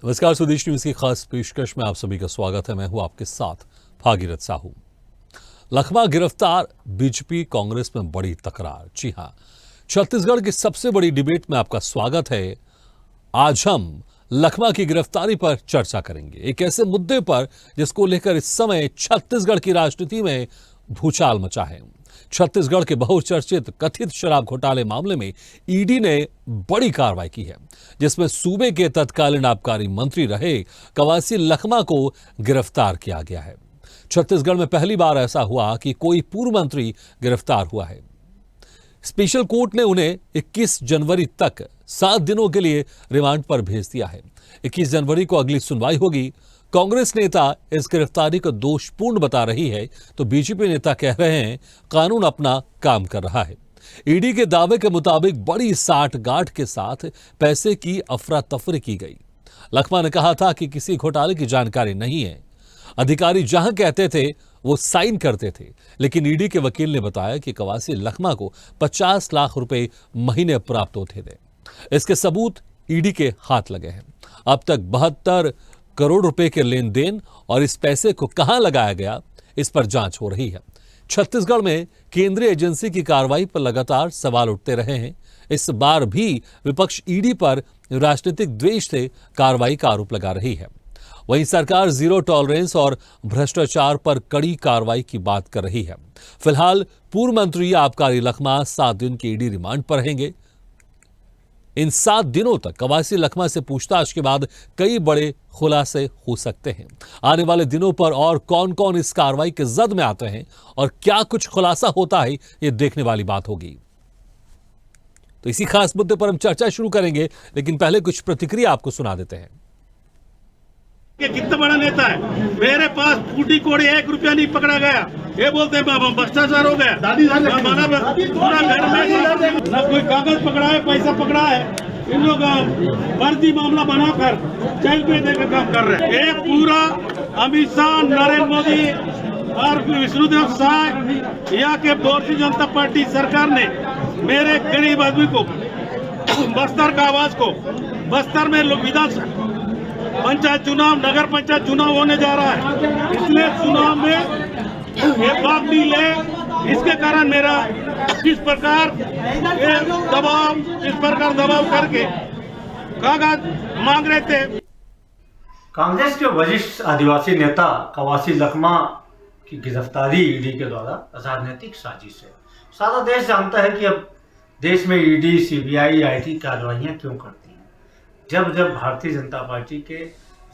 नमस्कार, स्वदेश न्यूज की खास पेशकश में आप सभी का स्वागत है। मैं हूं आपके साथ भागीरथ साहू। लखमा गिरफ्तार, बीजेपी कांग्रेस में बड़ी तकरार। जी हां, छत्तीसगढ़ की सबसे बड़ी डिबेट में आपका स्वागत है। आज हम लखमा की गिरफ्तारी पर चर्चा करेंगे, एक ऐसे मुद्दे पर जिसको लेकर इस समय छत्तीसगढ़ की राजनीति में भूचाल मचा है। छत्तीसगढ़ के बहुचर्चित कथित शराब घोटाले मामले में ईडी ने बड़ी कार्रवाई की है, जिसमें सूबे के तत्कालीन आबकारी मंत्री रहे कवासी लखमा को गिरफ्तार किया गया है। छत्तीसगढ़ में पहली बार ऐसा हुआ कि कोई पूर्व मंत्री गिरफ्तार हुआ है। स्पेशल कोर्ट ने उन्हें 21 जनवरी तक 7 दिनों के लिए रिमांड पर भेज दिया है। 21 जनवरी को अगली सुनवाई होगी। कांग्रेस नेता इस गिरफ्तारी को दोषपूर्ण बता रही है, तो बीजेपी नेता कह रहे हैं कानून अपना काम कर रहा है। ईडी के दावे के मुताबिक बड़ी साठगांठ के साथ पैसे की अफरा तफरी की गई। लखमा ने कहा था कि किसी घोटाले की जानकारी नहीं है। अधिकारी जहां कहते थे वो साइन करते थे, लेकिन ईडी के वकील ने बताया कि कवासी लखमा को 50 लाख रुपए महीने प्राप्त होते थे। इसके सबूत ईडी के हाथ लगे हैं। अब तक 72 करोड़ रुपए के लेन देन और इस पैसे को कहां लगाया गया, इस पर जांच हो रही है। छत्तीसगढ़ में केंद्रीय एजेंसी की कार्रवाई पर लगातार सवाल उठते रहे हैं। इस बार भी विपक्ष ईडी पर राजनीतिक द्वेष से कार्रवाई का आरोप लगा रही है। वहीं सरकार जीरो टॉलरेंस और भ्रष्टाचार पर कड़ी कार्रवाई की बात कर रही है। फिलहाल पूर्व मंत्री आबकारी लखमा 7 दिन के ईडी रिमांड पर रहेंगे। इन 7 दिनों तक कवासी लखमा से पूछताछ के बाद कई बड़े खुलासे हो सकते हैं। आने वाले दिनों पर और कौन कौन इस कार्रवाई के जद में आते हैं और क्या कुछ खुलासा होता है, ये देखने वाली बात होगी। तो इसी खास मुद्दे पर हम चर्चा शुरू करेंगे, लेकिन पहले कुछ प्रतिक्रिया आपको सुना देते हैं। ये कितना बड़ा नेता है, मेरे पास फूटी कोड़ी 1 रुपया नहीं पकड़ा गया। ये बोलते हैं भ्रष्टाचार हो गया। पूरा घर में ना कोई कागज पकड़ा है, पैसा पकड़ा है। इन लोग फर्जी मामला बनाकर जेल भेजने का काम कर रहे हैं। ये पूरा अमित शाह, नरेंद्र मोदी और विष्णुदेव साय यहाँ के भारतीय जनता पार्टी सरकार ने मेरे गरीब आदमी को, बस्तर का आवाज को, बस्तर में लोग विधानसभा पंचायत चुनाव, नगर पंचायत चुनाव होने जा रहा है, इसलिए चुनाव में ये भाग नहीं ले। इसके कारण मेरा किस प्रकार दबाव करके कागज मांग रहे थे। कांग्रेस के वरिष्ठ आदिवासी नेता कवासी लखमा की गिरफ्तारी ईडी के द्वारा राजनीतिक साजिश है। सारा देश जानता है कि अब देश में ईडी, सीबीआई, आईटी कार्रवाइयां क्यों करती हैं। जब भारतीय जनता पार्टी के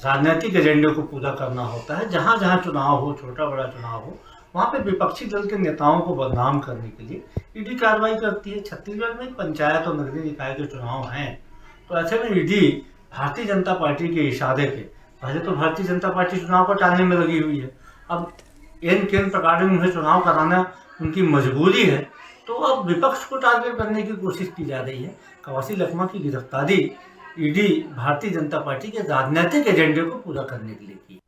राजनीतिक एजेंडे को पूरा करना होता है, जहां जहां चुनाव हो, छोटा बड़ा चुनाव हो, वहां पे विपक्षी दल के नेताओं को बदनाम करने के लिए ईडी कार्रवाई करती है। छत्तीसगढ़ में पंचायत और नगरीय निकाय के चुनाव हैं, तो ऐसे में ईडी भारतीय जनता पार्टी के इशारे पे, पहले तो भारतीय जनता पार्टी चुनाव को टालने में लगी हुई है, अब इन प्रकार में उन्हें चुनाव कराना उनकी मजबूरी है, तो अब विपक्ष को टारगेट करने की कोशिश की जा रही है। कवासी लखमा की गिरफ्तारी ईडी भारतीय जनता पार्टी के राजनीतिक एजेंडे को पूरा करने के लिए की।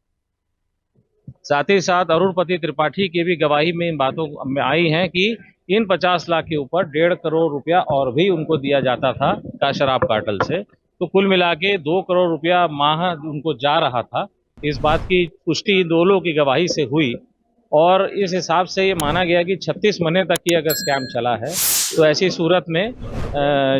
साथ ही साथ अरुणपति त्रिपाठी की भी गवाही में इन बातों में आई है कि इन 50 लाख के ऊपर 1.5 करोड़ रुपया और भी उनको दिया जाता था का शराब कार्टेल से, तो कुल मिला के 2 करोड़ रुपया माह उनको जा रहा था। इस बात की पुष्टि दोनों की गवाही से हुई और इस हिसाब से ये माना गया कि 36 महीने तक की अगर स्कैम चला है, तो ऐसी सूरत में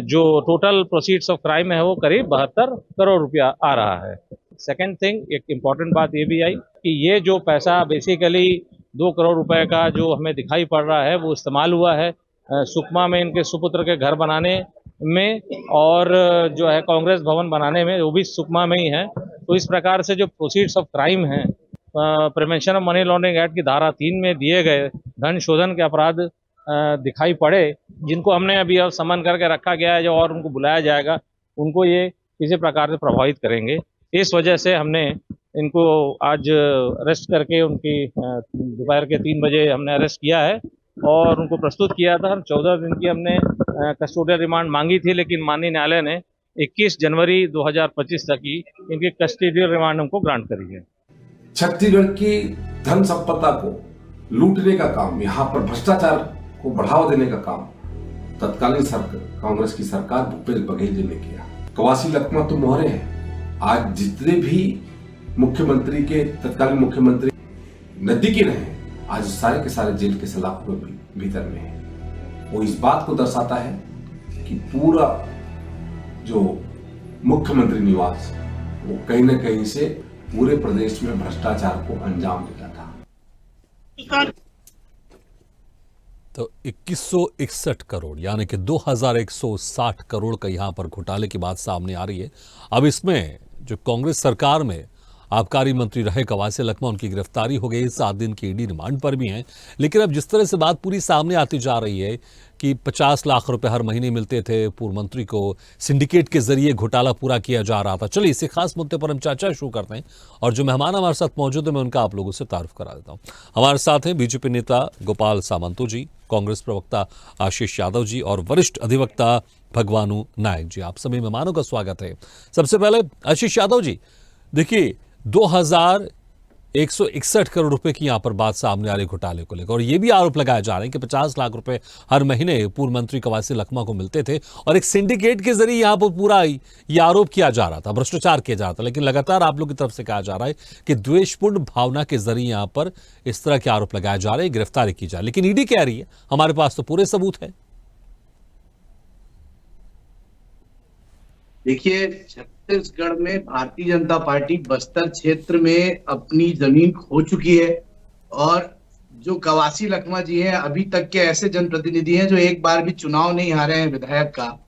जो टोटल प्रोसीड्स ऑफ क्राइम है वो करीब 72 करोड़ रुपया आ रहा है। सेकेंड थिंग, एक इम्पॉर्टेंट बात ये भी आई कि ये जो पैसा बेसिकली 2 करोड़ रुपए का जो हमें दिखाई पड़ रहा है, वो इस्तेमाल हुआ है सुकमा में इनके सुपुत्र के घर बनाने में और जो है कांग्रेस भवन बनाने में, वो भी सुकमा में ही है। तो इस प्रकार से जो प्रोसीड्स ऑफ क्राइम है, prevention of money laundering act की धारा 3 में दिए गए धन शोधन के अपराध दिखाई पड़े, जिनको हमने अभी और समन करके रखा गया है, जो और उनको बुलाया जाएगा, उनको ये किसी प्रकार से प्रभावित करेंगे। इस वजह से हमने इनको आज अरेस्ट करके उनकी दोपहर के 3 बजे हमने अरेस्ट किया है और उनको प्रस्तुत किया था। 14 दिन की हमने कस्टोडियल रिमांड मांगी थी, लेकिन माननीय न्यायालय ने 21 जनवरी 2025 तक की इनकी कस्टोडियल रिमांड हमको ग्रांट करी है। छत्तीसगढ़ की धन संपदा को लूटने का काम, यहाँ पर भ्रष्टाचार को बढ़ावा देने का काम तत्कालीन कांग्रेस की सरकार भूपेश बघेल जी ने किया। कवासी लखमा तो मोहरे हैं, आज जितने भी मुख्यमंत्री के तत्कालीन मुख्यमंत्री नजदीकी रहे, आज सारे के सारे जेल के सलाखों में भीतर में है। वो इस बात को दर्शाता है कि पूरा जो मुख्यमंत्री निवास वो कहीं न कहीं से पूरे प्रदेश में भ्रष्टाचार को अंजाम देता था। तो 2161 करोड़ यानी कि 2160 करोड़ का यहां पर घोटाले की बात सामने आ रही है। अब इसमें जो कांग्रेस सरकार में आबकारी मंत्री रहे कवासी लखमा, उनकी गिरफ्तारी हो गई, 7 दिन की ईडी रिमांड पर भी हैं। लेकिन अब जिस तरह से बात पूरी सामने आती जा रही है कि 50 लाख रुपए हर महीने मिलते थे पूर्व मंत्री को, सिंडिकेट के जरिए घोटाला पूरा किया जा रहा था। चलिए इसी खास मुद्दे पर हम चर्चा शुरू करते हैं और जो मेहमान हमारे साथ मौजूद है मैं उनका आप लोगों से तारुफ करा देता हूं। हमारे साथ हैं बीजेपी नेता गोपाल सामंतो जी, कांग्रेस प्रवक्ता आशीष यादव जी और वरिष्ठ अधिवक्ता भगवानू नायक जी। आप सभी मेहमानों का स्वागत है। सबसे पहले आशीष यादव जी, देखिए 2161 करोड़ रुपए की यहां पर बात सामने आ रही घोटाले को लेकर और यह भी आरोप लगाया जा रहा है कि 50 लाख रुपए हर महीने पूर्व मंत्री कवासी लखमा को मिलते थे और एक सिंडिकेट के जरिए यहां पर पूरा यह आरोप किया जा रहा था, भ्रष्टाचार किया जा रहा था। लेकिन लगातार आप लोग की तरफ से कहा जा रहा है कि द्वेषपूर्ण भावना के जरिए यहां पर इस तरह के आरोप लगाए जा रहे हैं, गिरफ्तारी की जाए। लेकिन ईडी कह रही है हमारे पास तो पूरे सबूत है। देखिए, छत्तीसगढ़ में भारतीय जनता पार्टी बस्तर क्षेत्र में अपनी जमीन खो चुकी है और जो कवासी लखमा जी हैं अभी तक के ऐसे जनप्रतिनिधि हैं जो एक बार भी चुनाव नहीं हारे हैं विधायक का।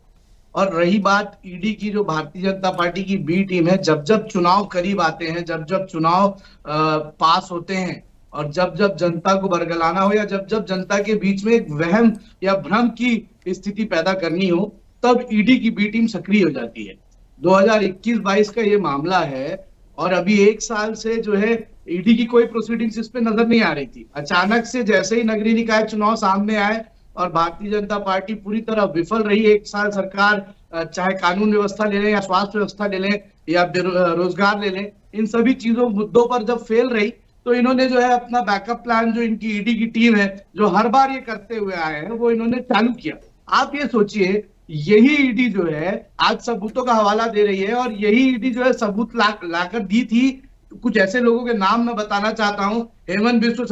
और रही बात ईडी की, जो भारतीय जनता पार्टी की बी टीम है, जब जब चुनाव करीब आते हैं, जब जब चुनाव पास होते हैं और जब जब जनता को बरगलाना हो या जब जब जनता के बीच में एक वहम या भ्रम की स्थिति पैदा करनी हो, तब ईडी की बी टीम सक्रिय हो जाती है। 2021-22 का ये मामला है और अभी 1 साल से जो है ईडी की कोई प्रोसीडिंग्स इस पे नजर नहीं आ रही थी। अचानक से जैसे ही नगरीय निकाय चुनाव सामने आए और भारतीय जनता पार्टी पूरी तरह विफल रही, 1 साल सरकार चाहे कानून व्यवस्था ले लें या स्वास्थ्य व्यवस्था ले लें या रोजगार ले लें, इन सभी चीजों मुद्दों पर जब फेल रही तो इन्होंने जो है अपना बैकअप प्लान, जो इनकी ईडी की टीम है जो हर बार ये करते हुए आए हैं, वो इन्होंने चालू किया। आप ये सोचिए, यही ईडी जो है आज सबूतों का हवाला दे रही है और यही ईडी जो है सबूत लाकर दी थी। कुछ ऐसे लोगों के नाम मैं बताना चाहता हूं, हेमंत विश्व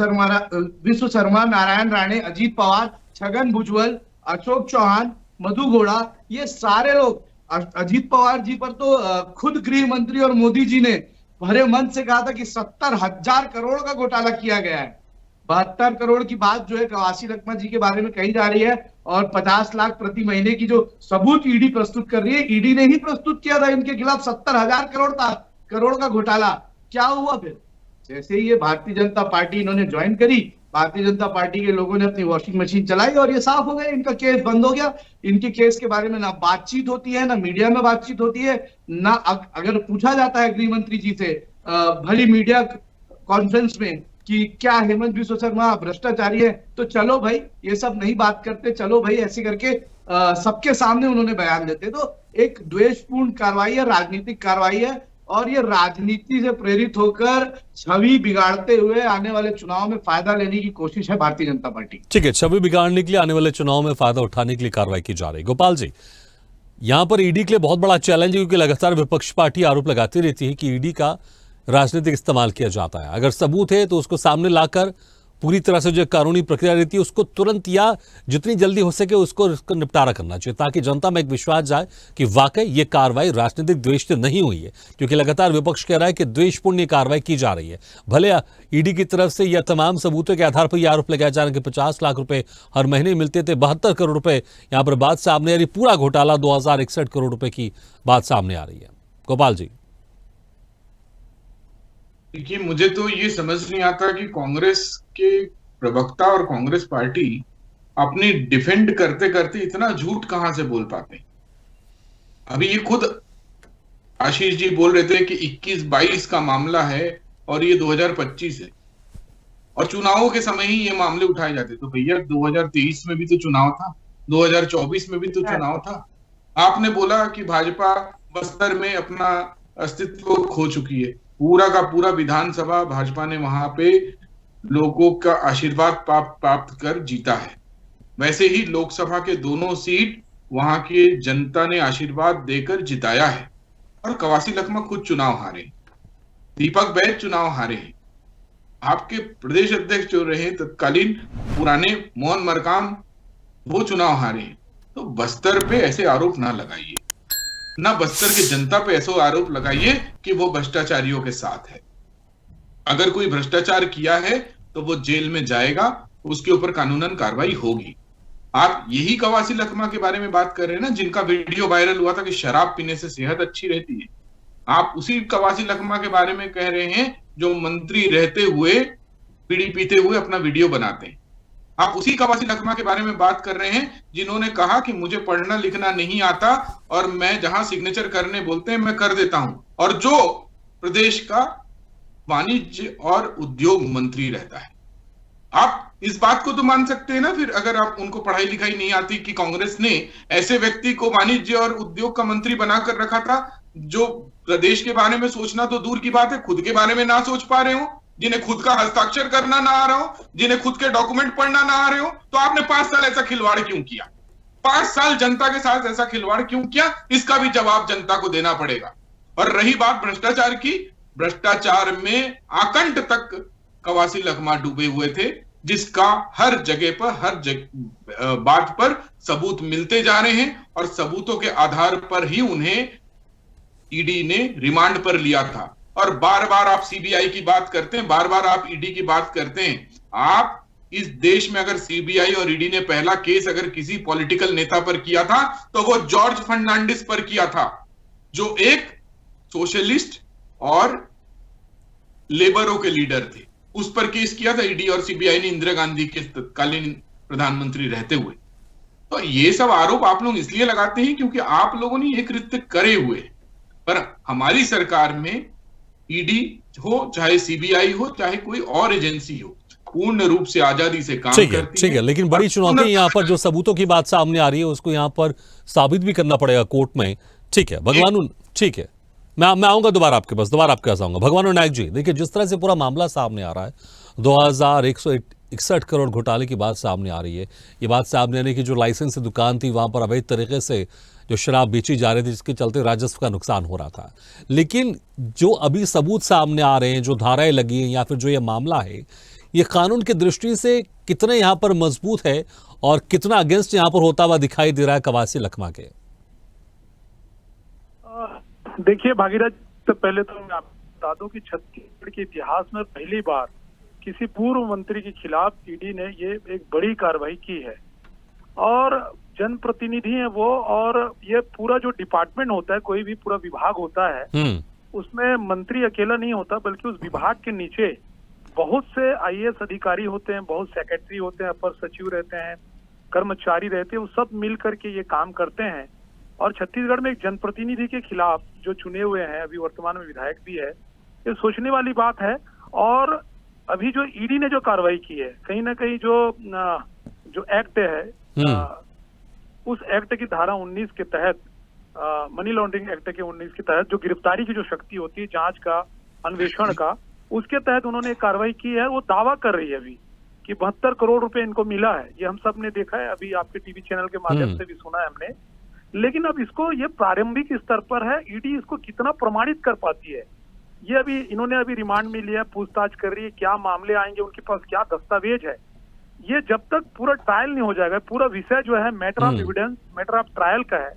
शर्मा, नारायण राणे, अजीत पवार, छगन भुजबल, अशोक चौहान, मधु घोड़ा, ये सारे लोग। अजीत पवार जी पर तो खुद गृह मंत्री और मोदी जी ने भरे मन से कहा था कि 70,000 करोड़ का घोटाला किया गया है। 72 करोड़ की बात जो है कवासी लखमा जी के बारे में कही जा रही है और 50 लाख प्रति महीने की जो सबूत ईडी प्रस्तुत कर रही है, ईडी ने ही प्रस्तुत किया था इनके खिलाफ 70,000 करोड़ का घोटाला। क्या हुआ फिर? जैसे ही ये भारतीय जनता पार्टी इन्होंने ज्वाइन करी, भारतीय जनता पार्टी के लोगों ने अपनी वॉशिंग मशीन चलाई और ये साफ हो गया, इनका केस बंद हो गया। इनके केस के बारे में ना बातचीत होती है, ना मीडिया में बातचीत होती है, ना अगर पूछा जाता है गृह मंत्री जी से भली मीडिया कॉन्फ्रेंस में कि क्या हेमंत विश्व शर्मा भ्रष्टाचारी है, तो चलो भाई ये सब नहीं बात करते, चलो भाई ऐसे करके सबके सामने उन्होंने बयान देते। तो एक द्वेषपूर्ण कार्रवाई है, राजनीतिक कार्रवाई है और ये राजनीति से प्रेरित होकर छवि बिगाड़ते हुए आने वाले चुनाव में फायदा लेने की कोशिश है भारतीय जनता पार्टी। ठीक है, छवि बिगाड़ने के लिए, आने वाले चुनाव में फायदा उठाने के लिए कार्रवाई की जा रही है। गोपाल जी, यहां पर ईडी के लिए बहुत बड़ा चैलेंज है क्योंकि लगातार विपक्ष पार्टी आरोप लगाती रहती है कि ईडी का राजनीतिक इस्तेमाल किया जाता है। अगर सबूत है तो उसको सामने लाकर पूरी तरह से जो कानूनी प्रक्रिया रहती है उसको तुरंत या जितनी जल्दी हो सके उसको निपटारा करना चाहिए ताकि जनता में एक विश्वास जाए कि वाकई ये कार्रवाई राजनीतिक द्वेष से नहीं हुई है। क्योंकि लगातार विपक्ष कह रहा है कि द्वेषपूर्ण ये कार्रवाई की जा रही है। भले ईडी की तरफ से यह तमाम सबूतों के आधार पर यह आरोप लगाया जा रहा है कि 50 लाख रुपए हर महीने मिलते थे, 72 करोड़ रुपए यहां पर बात सामने आ रही, पूरा घोटाला 2061 करोड़ रुपए की बात सामने आ रही है। गोपाल जी, देखिए, मुझे तो ये समझ नहीं आता कि कांग्रेस के प्रवक्ता और कांग्रेस पार्टी अपनी डिफेंड करते करते इतना झूठ कहां से बोल पाते हैं। अभी ये खुद आशीष जी बोल रहे थे कि 21-22 का मामला है और ये 2025 है और चुनावों के समय ही ये मामले उठाए जाते। तो भैया 2023 में भी तो चुनाव था, 2024 में भी तो चुनाव था। आपने बोला कि भाजपा बस्तर में अपना अस्तित्व खो चुकी है। पूरा का पूरा विधानसभा भाजपा ने वहां पे लोगों का आशीर्वाद प्राप्त कर जीता है। वैसे ही लोकसभा के दोनों सीट वहां के जनता ने आशीर्वाद देकर जिताया है। और कवासी लखमा खुद चुनाव हारे, दीपक बैज चुनाव हारे, आपके प्रदेश अध्यक्ष जो रहे तत्कालीन पुराने मोहन मरकाम वो चुनाव हारे। तो बस्तर पे ऐसे आरोप ना लगाइए, ना बस्तर की जनता पे ऐसे आरोप लगाइए कि वो भ्रष्टाचारियों के साथ है। अगर कोई भ्रष्टाचार किया है तो वो जेल में जाएगा, उसके ऊपर कानूनन कार्रवाई होगी। आप यही कवासी लखमा के बारे में बात कर रहे हैं ना, जिनका वीडियो वायरल हुआ था कि शराब पीने से सेहत अच्छी रहती है। आप उसी कवासी लखमा के बारे में कह रहे हैं जो मंत्री रहते हुए बीड़ी पीते हुए अपना वीडियो बनाते हैं। आप उसी कवासी लखमा के बारे में बात कर रहे हैं जिन्होंने कहा कि मुझे पढ़ना लिखना नहीं आता और मैं जहां सिग्नेचर करने बोलते हैं मैं कर देता हूं, और जो प्रदेश का वाणिज्य और उद्योग मंत्री रहता है। आप इस बात को तो मान सकते हैं ना फिर, अगर आप उनको पढ़ाई लिखाई नहीं आती, कि कांग्रेस ने ऐसे व्यक्ति को वाणिज्य और उद्योग का मंत्री बनाकर रखा था जो प्रदेश के बारे में सोचना तो दूर की बात है, खुद के बारे में ना सोच पा रहे हो, जिन्हें खुद का हस्ताक्षर करना ना आ रहा हो, जिन्हें खुद के डॉक्यूमेंट पढ़ना ना आ रहे हो। तो आपने 5 साल ऐसा खिलवाड़ क्यों किया? 5 साल जनता के साथ ऐसा खिलवाड़ क्यों किया? इसका भी जवाब जनता को देना पड़ेगा। और रही बात भ्रष्टाचार की, भ्रष्टाचार में आकंठ तक कवासी लखमा डूबे हुए थे, जिसका हर जगह पर हर बात पर सबूत मिलते जा रहे हैं, और सबूतों के आधार पर ही उन्हें ईडी ने रिमांड पर लिया था। और बार बार आप सीबीआई की बात करते हैं, बार बार आप ईडी की बात करते हैं। आप इस देश में अगर सीबीआई और ईडी ने पहला केस अगर किसी पॉलिटिकल नेता पर किया था तो वो जॉर्ज फर्नांडिस पर किया था, जो एक सोशलिस्ट और लेबरों के लीडर थे। उस पर केस किया था ईडी और सीबीआई ने, इंदिरा गांधी के तत्कालीन प्रधानमंत्री रहते हुए। तो ये सब आरोप आप लोग इसलिए लगाते हैं क्योंकि आप लोगों ने ये कृत्य करे हुए। पर हमारी सरकार में ईडी हो, चाहे सीबीआई हो, चाहे कोई और एजेंसी हो, पूर्ण रूप से आजादी से काम करती है। लेकिन बड़ी चुनौती यहाँ पर जो सबूतों की बात सामने आ रही है उसको यहाँ पर साबित भी करना पड़ेगा कोर्ट में। ठीक है भगवान, ठीक है, मैं आऊंगा दोबारा आपके पास, आऊंगा। भगवान नायक जी, देखिए जिस तरह से पूरा मामला सामने आ रहा है, 2161 करोड़ घोटाले की बात सामने आ रही है। ये बात सामने आने की जो लाइसेंस से दुकान थी वहां पर अवैध तरीके से जो शराब बेची जा रही थी, जिसके चलते राजस्व का नुकसान हो रहा था। लेकिन जो अभी सबूत सामने आ रहे हैं, जो धाराएं लगी हैं, या फिर जो ये मामला है, ये कानून की दृष्टि से कितने यहाँ पर मजबूत है और कितना अगेंस्ट यहाँ पर होता हुआ दिखाई दे रहा है कवासी लखमा के? देखिए भागीरथ, तो पहले तो मैं आपको बता दूं कि छत्तीसगढ़ के इतिहास में पहली बार किसी पूर्व मंत्री के खिलाफ ईडी ने ये एक बड़ी कार्रवाई की है। और जनप्रतिनिधि है वो, और ये पूरा जो डिपार्टमेंट होता है, कोई भी पूरा विभाग होता है, उसमें मंत्री अकेला नहीं होता, बल्कि उस विभाग के नीचे बहुत से आईएएस अधिकारी होते हैं, बहुत सेक्रेटरी होते हैं, अपर सचिव रहते हैं, कर्मचारी रहते हैं, वो सब मिल करके ये काम करते हैं। और छत्तीसगढ़ में एक जनप्रतिनिधि के खिलाफ जो चुने हुए हैं, अभी वर्तमान में विधायक भी है, ये सोचने वाली बात है। और अभी जो ईडी ने जो कार्रवाई की है, कहीं ना कहीं जो एक्ट है, उस एक्ट की धारा 19 के तहत, मनी लॉन्ड्रिंग एक्ट के 19 के तहत जो गिरफ्तारी की जो शक्ति होती है, जांच का, अन्वेषण का, उसके तहत उन्होंने कार्रवाई की है। वो दावा कर रही है अभी कि 72 करोड़ रुपए इनको मिला है। ये हम सब ने देखा है, अभी आपके टीवी चैनल के माध्यम से भी सुना है हमने। लेकिन अब इसको, ये प्रारंभिक स्तर पर है, ईडी इसको कितना प्रमाणित कर पाती है, ये अभी इन्होंने अभी रिमांड में लिया, पूछताछ कर रही है, क्या मामले आएंगे, उनके पास क्या दस्तावेज है, ये जब तक पूरा ट्रायल नहीं हो जाएगा, पूरा विषय जो है matter of evidence, matter of trial का है।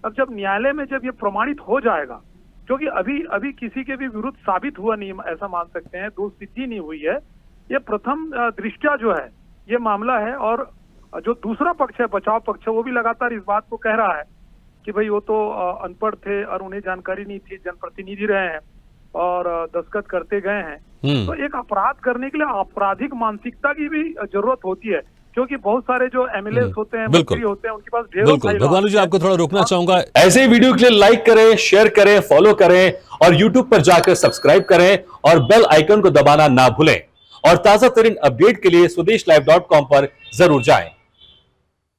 अब जब न्यायालय में जब ये प्रमाणित हो जाएगा, क्योंकि अभी किसी के भी विरुद्ध साबित हुआ नहीं, ऐसा मान सकते हैं, दोष सिद्धि नहीं हुई है, ये प्रथम दृष्टया जो है ये मामला है। और जो दूसरा पक्ष है, बचाव पक्ष है, वो भी लगातार इस बात को कह रहा है कि भाई वो तो अनपढ़ थे और उन्हें जानकारी नहीं थी, जनप्रतिनिधि रहे हैं और दस्तखत करते गए हैं। तो एक अपराध करने के लिए आपराधिक मानसिकता की भी जरूरत होती है, क्योंकि बहुत सारे जो एमएलए होते हैं, मंत्री होते हैं, उनके पास ढेरों भगवान जी, आपको थोड़ा रोकना चाहूंगा। ऐसे वीडियो के लिए लाइक करें, शेयर करें, फॉलो करें और यूट्यूब पर जाकर सब्सक्राइब करें और बेल आइकन को दबाना ना भूलें। और ताजा तरीन अपडेट के लिए स्वदेशलाइव.com पर जरूर जाएं।